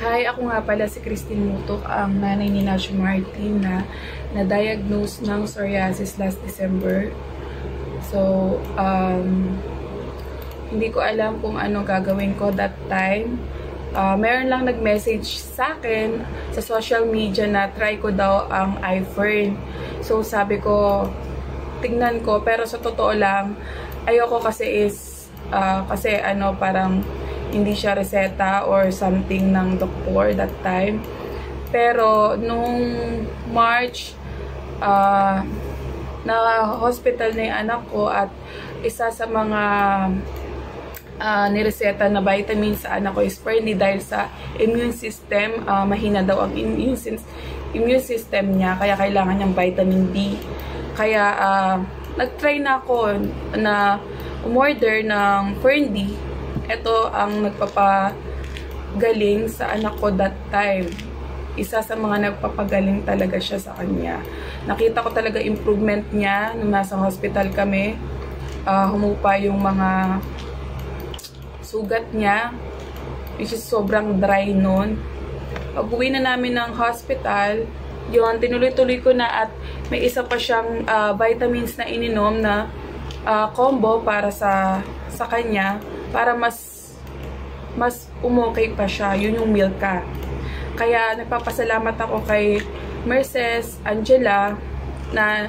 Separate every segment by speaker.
Speaker 1: Hi, ako nga pala si Christine Mutok, ang nanay ni Nacho Martin na na-diagnose ng psoriasis last December. So, hindi ko alam kung ano gagawin ko that time. Meron lang nag-message sa akin sa social media na try ko daw ang iFern. So, sabi ko, tignan ko. Pero sa totoo lang, ayoko kasi parang hindi siya reseta or something ng doktor that time. Pero nung March, na-hospital na yung anak ko at isa sa mga nireseta na vitamin sa anak ko is Fernie dahil sa immune system. Mahina daw ang immune system niya, kaya kailangan niyang vitamin D. Kaya nag-try na ako na umorder ng Fernie. Ito ang nagpapagaling sa anak ko that time. Isa sa mga nagpapagaling talaga siya sa kanya. Nakita ko talaga improvement niya nung nasa hospital kami. Humupa yung mga sugat niya, which is sobrang dry nun. Pag-uwi na namin ng hospital, yun, tinuloy-tuloy ko na at may isa pa siyang vitamins na ininom na combo para sa kanya, para mas umokay pa siya. Yun yung Milka. Kaya nagpapasalamat ako kay Merces Angela na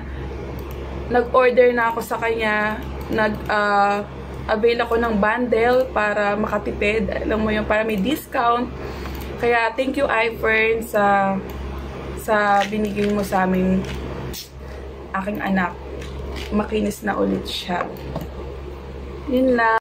Speaker 1: nag-order na ako sa kanya, avail ako ng bundle para makatipid. Alam mo yun, para may discount. Kaya thank you iFern sa binigay mo sa amin, aking anak. Makinis na ulit siya. Yun lang.